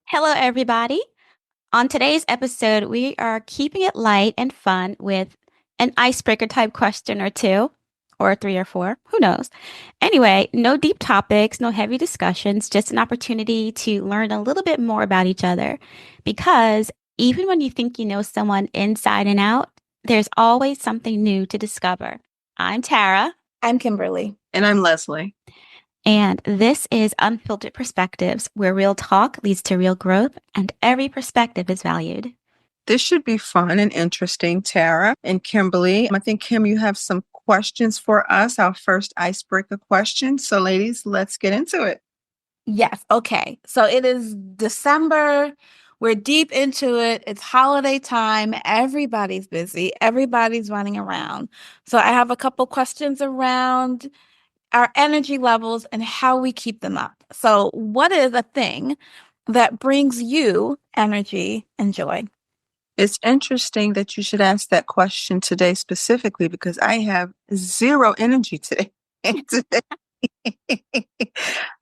Hello, everybody. On today's episode, we are keeping it light and fun with an icebreaker type question or two, or three or four, who knows. Anyway, no deep topics, no heavy discussions, just an opportunity to learn a little bit more about each other. Because even when you think you know someone inside and out, there's always something new to discover. I'm Tara. I'm Kimberly. And I'm Leslie. And this is Unfiltered Perspectives, where real talk leads to real growth and every perspective is valued. This should be fun and interesting, Tara and Kimberly. I think, Kim, you have some questions for us, our first icebreaker question. So, ladies, let's get into it. Yes. Okay. So it is December. We're deep into it. It's holiday time. Everybody's busy. Everybody's running around. So I have a couple questions around our energy levels and how we keep them up. So, what is a thing that brings you energy and joy? It's interesting that you should ask that question today specifically because I have zero energy today.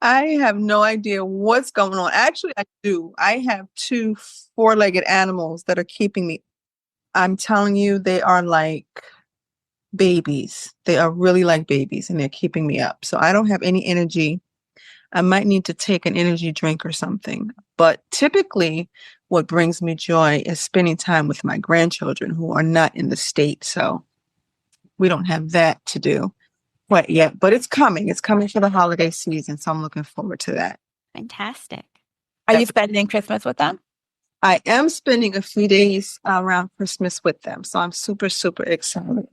I have no idea what's going on. Actually, I do. I have two four-legged animals that are keeping me. I'm telling you, they are like babies. They are really like babies and they're keeping me up. So I don't have any energy. I might need to take an energy drink or something. But typically, what brings me joy is spending time with my grandchildren who are not in the state. So we don't have that to do quite yet, but it's coming. It's coming for the holiday season. So I'm looking forward to that. Fantastic. Are you spending Christmas with them? I am spending a few days around Christmas with them. So I'm super, super excited.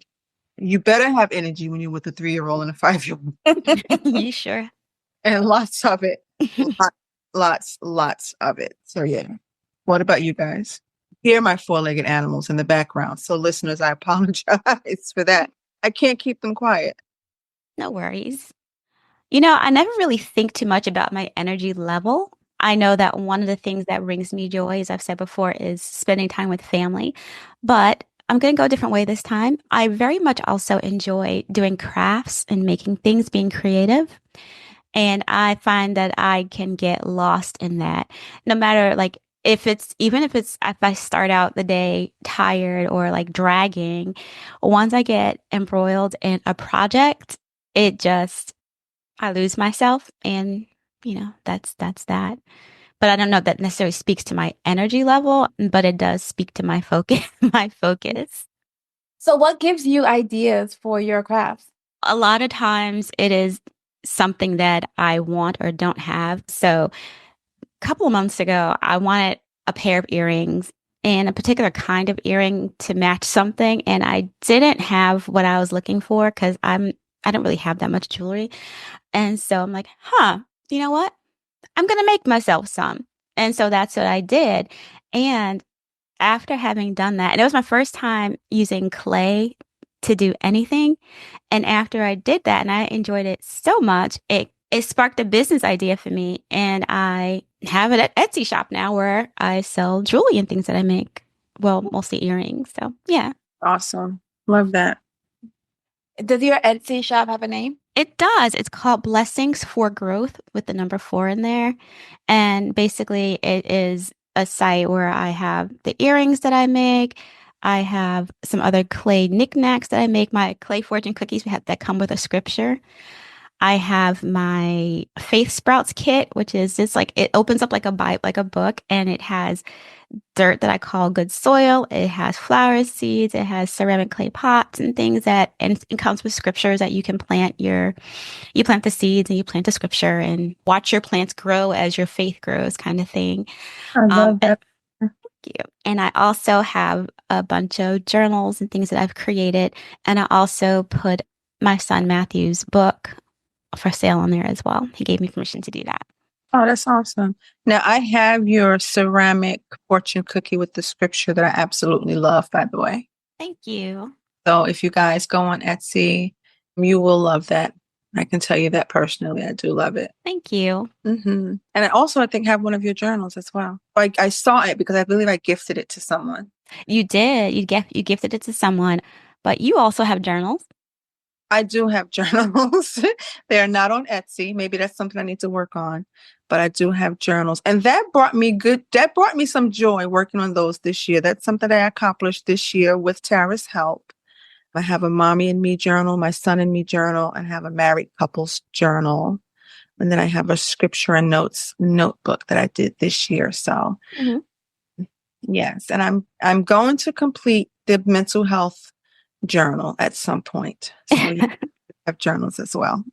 You better have energy when you're with a 3-year-old and a 5-year-old. You sure? And lots of it. Lots of it. So yeah. What about you guys? Hear my four-legged animals in the background. So listeners, I apologize for that. I can't keep them quiet. No worries. I never really think too much about my energy level. I know that one of the things that brings me joy, as I've said before, is spending time with family. But I'm going to go a different way this time. I very much also enjoy doing crafts and making things, being creative. And I find that I can get lost in that. No matter like if I start out the day tired or like dragging, once I get embroiled in a project, it just I lose myself and that's that. But I don't know if that necessarily speaks to my energy level, but it does speak to my focus, my focus. So, what gives you ideas for your crafts? A lot of times it is something that I want or don't have. So a couple of months ago, I wanted a pair of earrings and a particular kind of earring to match something. And I didn't have what I was looking for because I don't really have that much jewelry. And so I'm like, you know what? I'm going to make myself some. And so that's what I did. And after having done that, and it was my first time using clay to do anything. And after I did that and I enjoyed it so much, it sparked a business idea for me. And I have an Etsy shop now where I sell jewelry and things that I make. Well, mostly earrings. So yeah. Awesome. Love that. Does your Etsy shop have a name? It does. It's called Blessings for Growth with the number 4 in there. And basically, it is a site where I have the earrings that I make. I have some other clay knickknacks that I make, my clay fortune cookies that come with a scripture. I have my Faith Sprouts kit, which is just like it opens up like a Bible, like a book, and it has dirt that I call good soil. It has flower seeds. It has ceramic clay pots and things and it comes with scriptures that you can you plant the seeds and you plant the scripture and watch your plants grow as your faith grows kind of thing. I love And, that. you. And I also have a bunch of journals and things that I've created. And I also put my son Matthew's book for sale on there as well. He gave me permission to do that. Oh, that's awesome. Now, I have your ceramic fortune cookie with the scripture that I absolutely love, by the way. Thank you. So if you guys go on Etsy, you will love that. I can tell you that personally. I do love it. Thank you. And I also, I think, have one of your journals as well. I saw it because I believe I gifted it to someone. You did. You gifted it to someone, but you also have journals. I do have journals. They are not on Etsy. Maybe that's something I need to work on. but I do have journals. And that brought me some joy working on those this year. That's something that I accomplished this year with Tara's help. I have a mommy and me journal, my son and me journal, and have a married couples journal. And then I have a scripture and notes notebook that I did this year. So yes, and I'm going to complete the mental health journal at some point. So you have journals as well.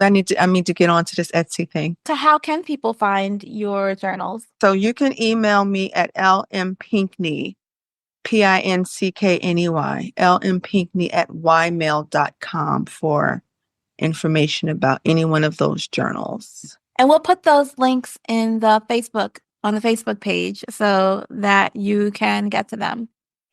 I need to get onto this Etsy thing. So how can people find your journals? So you can email me at lmpinkney, PINCKNEY, lmpinkney@ymail.com for information about any one of those journals. And we'll put those links in the on the Facebook page so that you can get to them.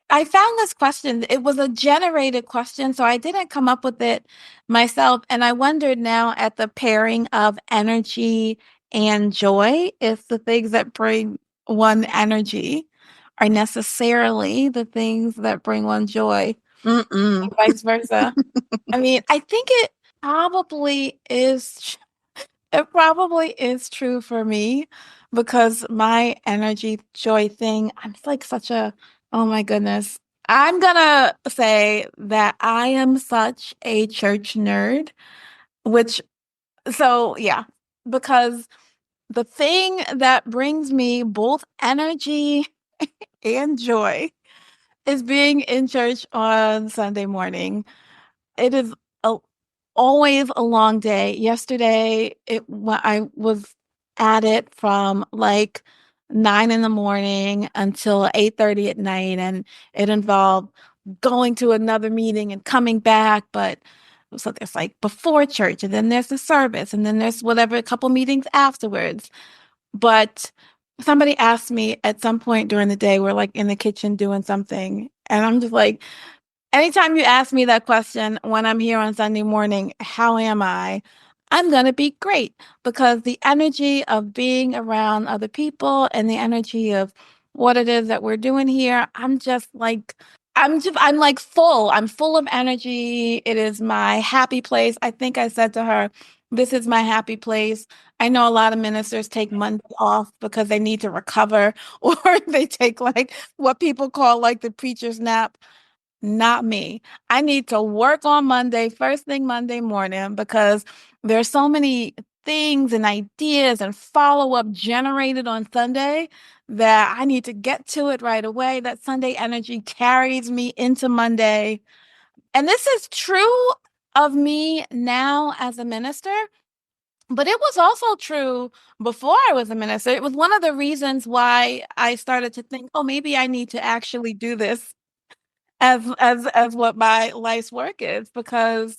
I found this question. It was a generated question, so I didn't come up with it myself. And I wondered now at the pairing of energy and joy, if the things that bring one energy are necessarily the things that bring one joy, and vice versa. I mean, I think it probably is. It probably is true for me because my energy joy thing, I'm like oh my goodness. I'm gonna say that I am such a church nerd, yeah, because the thing that brings me both energy and joy is being in church on Sunday morning. It is a, always a long day. Yesterday, I was at it from like 9 in the morning until 8:30 at night, and it involved going to another meeting and coming back. But so there's like before church, and then there's the service, and then there's a couple meetings afterwards. But somebody asked me at some point during the day, we're like in the kitchen doing something, and I'm just like, anytime you ask me that question when I'm here on Sunday morning, how am I? I'm going to be great because the energy of being around other people and the energy of what it is that we're doing here, I'm like full. I'm full of energy. It is my happy place. I think I said to her, this is my happy place. I know a lot of ministers take Monday off because they need to recover, or they take like what people call like the preacher's nap. Not me. I need to work on Monday, first thing Monday morning, because there's so many things and ideas and follow-up generated on Sunday that I need to get to it right away. That Sunday energy carries me into Monday. And this is true of me now as a minister, but it was also true before I was a minister. It was one of the reasons why I started to think, oh, maybe I need to actually do this as what my life's work is, because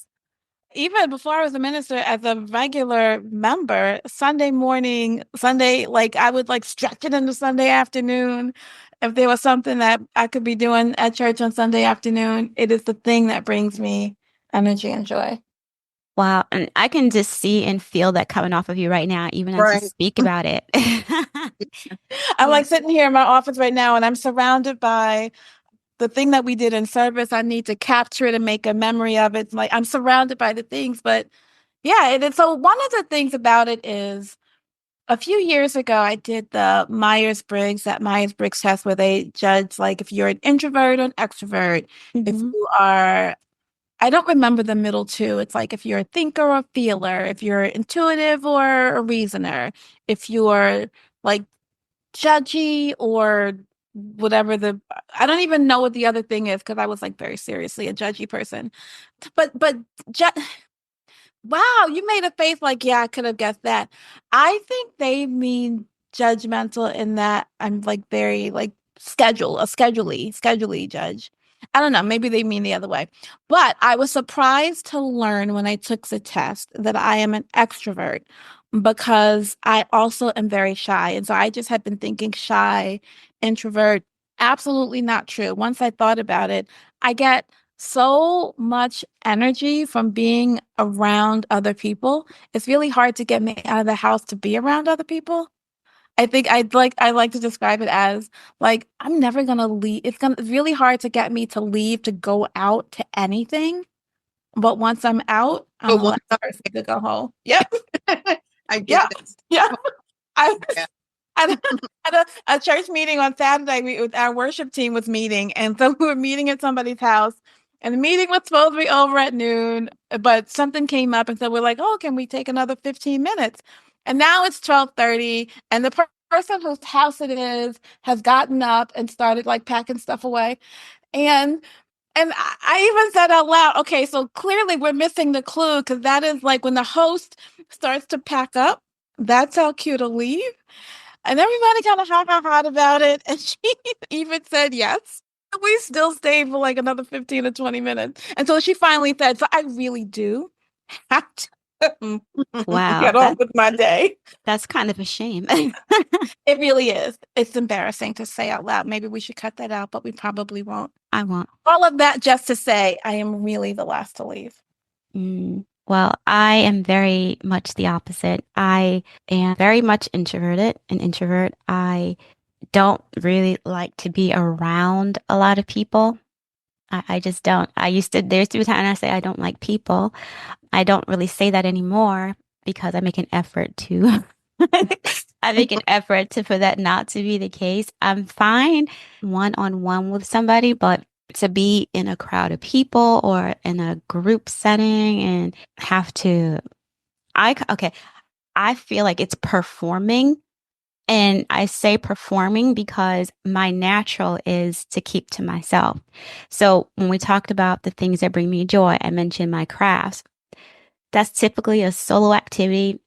even before I was a minister, as a regular member, Sunday morning, like I would like stretch it into Sunday afternoon. If there was something that I could be doing at church on Sunday afternoon, it is the thing that brings me energy and joy. Wow. And I can just see and feel that coming off of you right now, even as you speak about it. I'm like sitting here in my office right now and I'm surrounded by the thing that we did in service. I need to capture it and make a memory of it. Like I'm surrounded by the things, but yeah. And so one of the things about it is a few years ago, I did the Myers-Briggs test where they judge like if you're an introvert or an extrovert, if you are, I don't remember the middle two. It's like if you're a thinker or a feeler, if you're intuitive or a reasoner, if you're like judgy or whatever I don't even know what the other thing is because I was like very seriously a judgy person. But wow, you made a face like, yeah, I could have guessed that. I think they mean judgmental in that I'm like very like scheduley judge. I don't know, maybe they mean the other way. But I was surprised to learn when I took the test that I am an extrovert because I also am very shy. And so I just had been thinking shy, introvert, absolutely not true. Once I thought about it, I get so much energy from being around other people. It's really hard to get me out of the house to be around other people. I think I like to describe it as like I'm never gonna leave. It's really hard to get me to leave to go out to anything. But once I'm out, I'm But the one last person to go home. Yep. I get Yeah. that. Yeah. I was Yeah. at a church meeting on Saturday. Our worship team was meeting, and so we were meeting at somebody's house. And the meeting was supposed to be over at noon, but something came up, and so we're like, "Oh, can we take another 15 minutes?" And now it's 12:30, and the person whose house it is has gotten up and started like packing stuff away. And I even said out loud, okay, so clearly we're missing the clue because that is like when the host starts to pack up, that's our cue to leave. And everybody kind of ha about it. And she even said yes. We still stayed for like another 15 or 20 minutes until she finally said, so I really do have to Wow, get on with my day. that's kind of a shame. It really is. It's embarrassing to say out loud. Maybe we should cut that out, but we probably won't. I won't. All of that just to say I am really the last to leave. Well, I am very much the opposite. I am very much introverted, an introvert. I don't really like to be around a lot of people. I just don't. There used to be a time I say I don't like people. I don't really say that anymore because I make an effort to, I make an effort to, for that not to be the case. I'm fine one-on-one with somebody, but to be in a crowd of people or in a group setting and have to, okay, I feel like it's performing. And I say performing because my natural is to keep to myself. So when we talked about the things that bring me joy, I mentioned my crafts. That's typically a solo activity.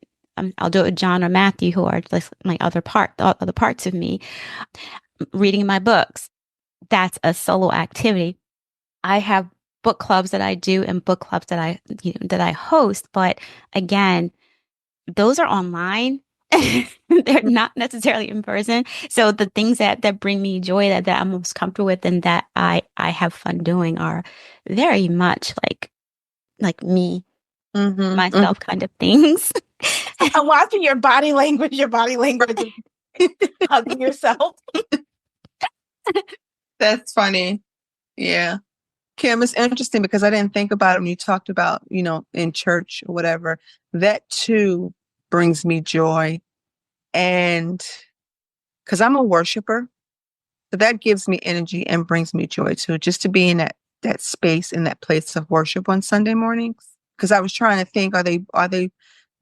I'll do it with John or Matthew, who are just my other parts of me. Reading my books, that's a solo activity. I have book clubs that I do and book clubs that that I host. But again, those are online. They're not necessarily in person. So the things that bring me joy that I'm most comfortable with and that I have fun doing are very much like me, myself kind of things. I'm watching your body language. Your body language is hugging yourself. That's funny. Yeah. Kim, it's interesting because I didn't think about it when you talked about, in church or whatever. That too brings me joy. And because I'm a worshiper, so that gives me energy and brings me joy too, just to be in that space, in that place of worship on Sunday mornings. Because I was trying to think,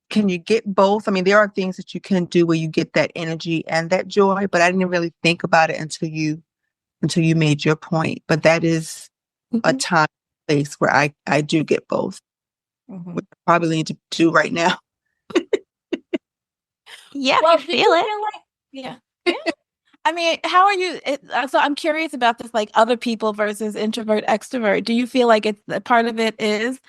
can you get both? I mean, there are things that you can do where you get that energy and that joy, but I didn't really think about it until you made your point. But that is a time place where I do get both. Which I probably need to do right now. Yeah, Well, you feel it. Yeah. I mean, how are you? So I'm curious about this, like other people versus introvert, extrovert. Do you feel like it's a part of it is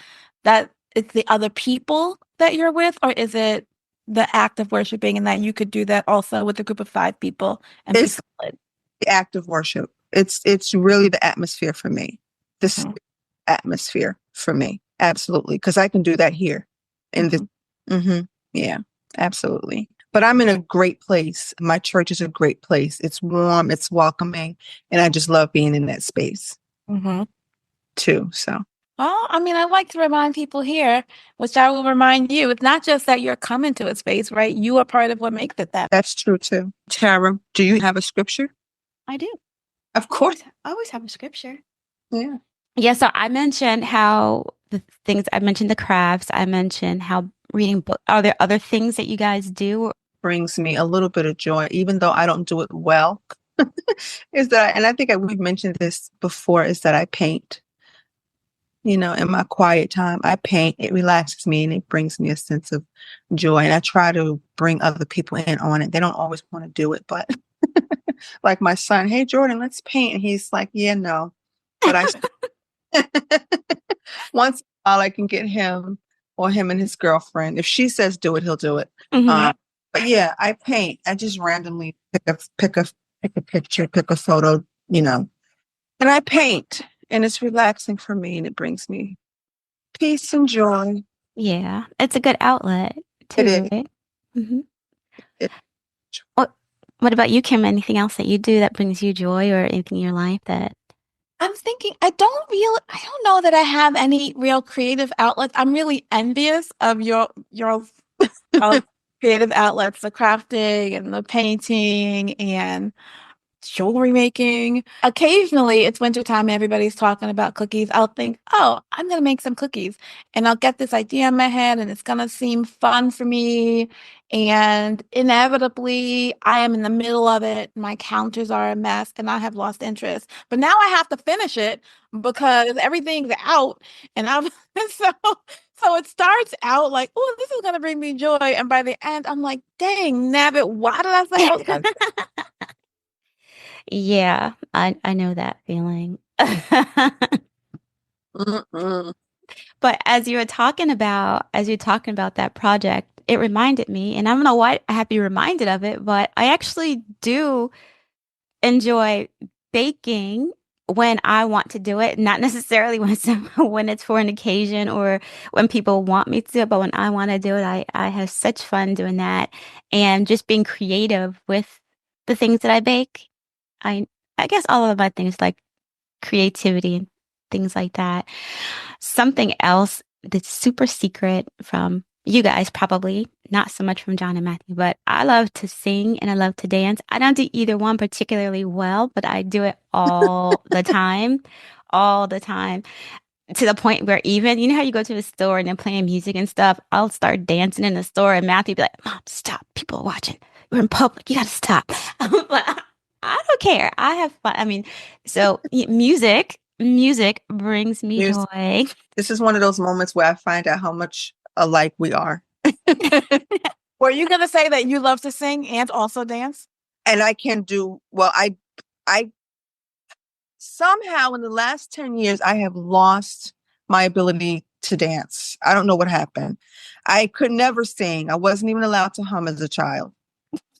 that it's the other people that you're with, or is it the act of worshiping and that you could do that also with a group of 5 people and be It's solid? the act of worship. It's really the atmosphere for me. This atmosphere for me. Absolutely. Because I can do that here in this. Yeah, absolutely. But I'm in a great place. My church is a great place. It's warm, it's welcoming, and I just love being in that space too. So, Well, I mean, I like to remind people here, which I will remind you, it's not just that you're coming to a space, right? You are part of what makes it that. that's true too. Tara, do you have a scripture? I do. Of course. I always have a scripture. Yeah. Yeah, so I mentioned I mentioned the crafts, I mentioned how reading book. Are there other things that you guys do? Brings me a little bit of joy, even though I don't do it well. Is that, and I think we've mentioned this before, is that I paint. In my quiet time, I paint. It relaxes me and it brings me a sense of joy. And I try to bring other people in on it. They don't always want to do it, but like my son, hey, Jordan, let's paint. And he's like, yeah, no. But once in a while I can get him or him and his girlfriend. If she says do it, he'll do it. But yeah, I paint. I just randomly pick a picture, pick a photo, and I paint. And it's relaxing for me and it brings me peace and joy. Yeah, it's a good outlet too, It is. right? What about you, Kim? Anything else that you do that brings you joy or anything in your life that I'm thinking, I don't know that I have any real creative outlets. I'm really envious of your creative outlets, the crafting and the painting and jewelry making. Occasionally, it's wintertime and everybody's talking about cookies. I'll think, oh, I'm going to make some cookies. And I'll get this idea in my head and it's going to seem fun for me. And inevitably, I am in the middle of it. My counters are a mess and I have lost interest. But now I have to finish it because everything's out. And I'm so. So it starts out like, oh, this is going to bring me joy. And by the end, I'm like, dang, nabbit, why did I say I was going to? Yeah, I know that feeling. Mm-mm. But as you're talking about that project, it reminded me, and I don't know why I have to be reminded of it, but I actually do enjoy baking when I want to do it, not necessarily when it's when it's for an occasion or when people want me to do it, but when I want to do it, I have such fun doing that and just being creative with the things that I bake. I I guess all of my things like creativity and things like that. Something else that's super secret from you guys, probably not so much from John and Matthew, but I love to sing and I love to dance. I don't do either one particularly well, but I do it all the time, to the point where even, you know how you go to the store and they're playing music and stuff? I'll start dancing in the store and Matthew be like, Mom, stop. People are watching. We're in public. You got to stop. But I don't care. I have fun. I mean, so music brings me Music. joy. This is one of those moments where I find out how much alike we are. Were you going to say that you love to sing and also dance? And I can do well. I somehow in the last 10 years I have lost my ability to dance. I don't know what happened. I could never sing. I wasn't even allowed to hum as a child.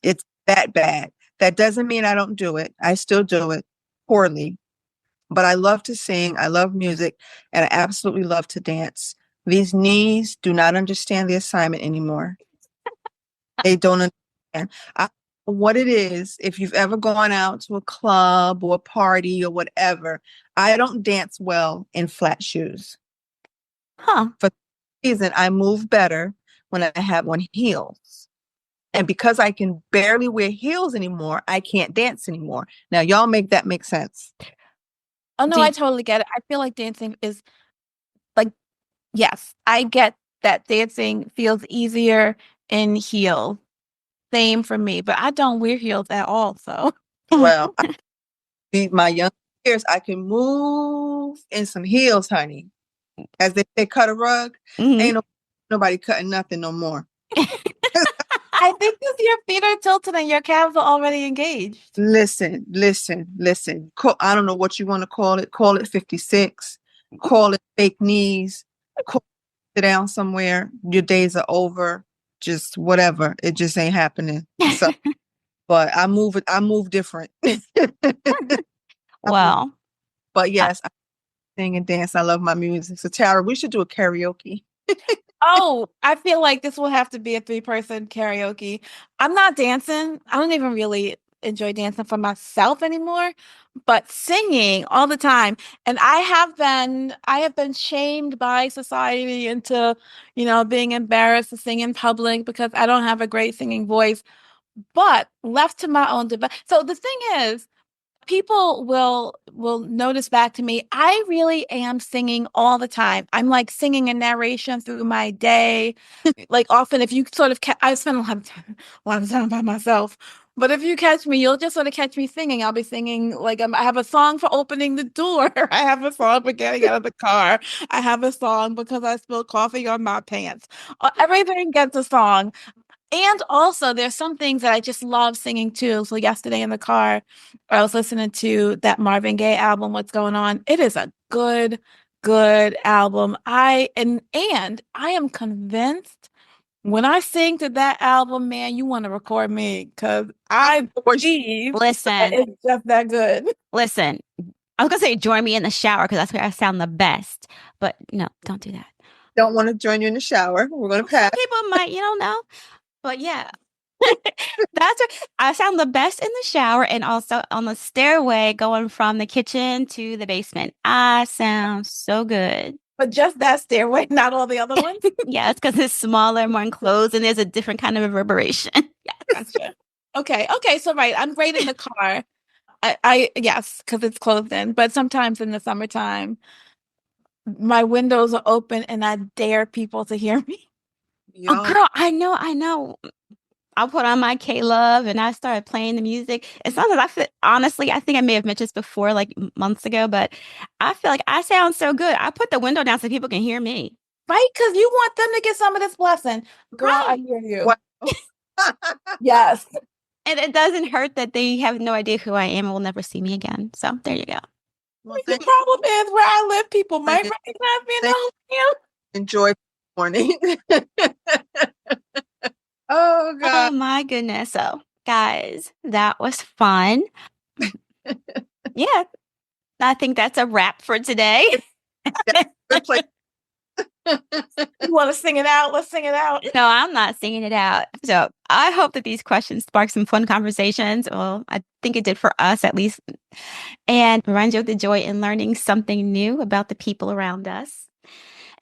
It's that bad. That doesn't mean I don't do it. I still do it poorly. But I love to sing. I love music, and I absolutely love to dance. These knees do not understand the assignment anymore. They don't understand. What it is, if you've ever gone out to a club or a party or whatever, I don't dance well in flat shoes. Huh. For some reason, I move better when I have on heels. And because I can barely wear heels anymore, I can't dance anymore. Now, y'all make that make sense. Oh, no, Do I you, totally get it. I feel like dancing is like, yes, I get that dancing feels easier in heels. Same for me, but I don't wear heels at all. So, Well, my young years, I can move in some heels, honey. As they say, cut a rug. Mhm. Ain't nobody cutting nothing no more. I think because your feet are tilted and your calves are already engaged. Listen, listen, listen. I don't know what you want to call it. Call it 56. Call it fake knees. Call it sit down somewhere. Your days are over. Just whatever. It just ain't happening. So, but I move it. I move different. Well, But I, yes, I sing and dance. I love my music. So Tara, we should do a karaoke. Oh, I feel like this will have to be a three-person karaoke. I'm not dancing. I don't even really enjoy dancing for myself anymore, but singing all the time. And I have been shamed by society into, being embarrassed to sing in public because I don't have a great singing voice. But left to my own device. So the thing is, people will notice back to me. I really am singing all the time. I'm like singing a narration through my day. Like often, if you sort of, I spend a lot of time by myself. But if you catch me, you'll just sort of catch me singing. I'll be singing like I have a song for opening the door. I have a song for getting out of the car. I have a song because I spilled coffee on my pants. Everything gets a song. And also, there's some things that I just love singing too. So yesterday in the car, I was listening to that Marvin Gaye album, What's Going On. It is a good, good album. And I am convinced when I sing to that album, man, you want to record me because I believe that listen, it's just that good. listen. I was gonna say join me in the shower because that's where I sound the best. But no, don't do that. Don't want to join you in the shower. We're going to Some pass. people might, you don't know. But yeah, that's what I sound the best in the shower and also on the stairway going from the kitchen to the basement. I sound so good. But just that stairway, not all the other ones? Yeah, it's because it's smaller, more enclosed, and there's a different kind of reverberation. Yeah. Gotcha. Okay. So right, I'm great in the car. I yes, because it's closed in. But sometimes in the summertime, my windows are open and I dare people to hear me. Oh, Y'all, girl, I know. I put on my K-Love and I started playing the music. It's not that I feel, honestly, I think I may have mentioned this before, like months ago, but I feel like I sound so good. I put the window down so people can hear me. Right? Because you want them to get some of this blessing. Girl, I Right. hear you. what? Yes. And it doesn't hurt that they have no idea who I am and will never see me again. So there you go. Well, The thank problem is where I live, people might you. recognize me in Thank the hotel. Enjoy morning. Oh God. Oh my goodness. So, guys, that was fun. Yeah, I think that's a wrap for today. Good place. You want to sing it out? Let's sing it out. No, I'm not singing it out. So I hope that these questions spark some fun conversations. Well, I think it did for us at least. And provide you with the joy in learning something new about the people around us.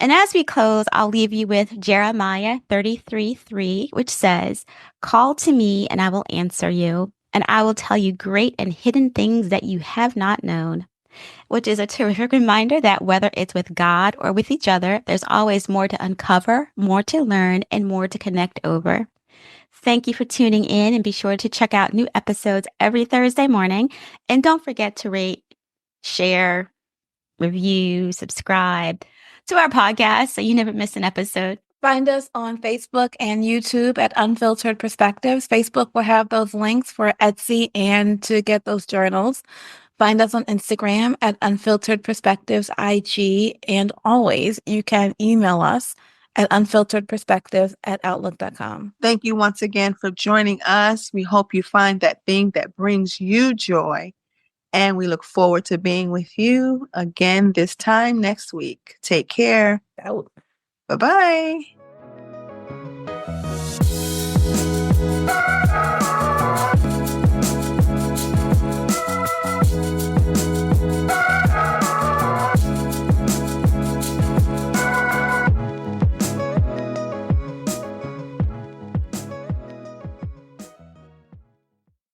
And as we close, I'll leave you with Jeremiah 33:3, which says, "Call to me and I will answer you, and I will tell you great and hidden things that you have not known." Which is a terrific reminder that whether it's with God or with each other, there's always more to uncover, more to learn, and more to connect over. Thank you for tuning in and be sure to check out new episodes every Thursday morning. And don't forget to rate, share, review, subscribe to our podcast so you never miss an episode. Find us on Facebook and YouTube at Unfiltered Perspectives. Facebook will have those links for Etsy and to get those journals. Find us on Instagram at Unfiltered Perspectives IG. And always, you can email us at unfilteredperspectives@outlook.com. Thank you once again for joining us. We hope you find that thing that brings you joy. And we look forward to being with you again this time next week. Take care. Out. Bye-bye.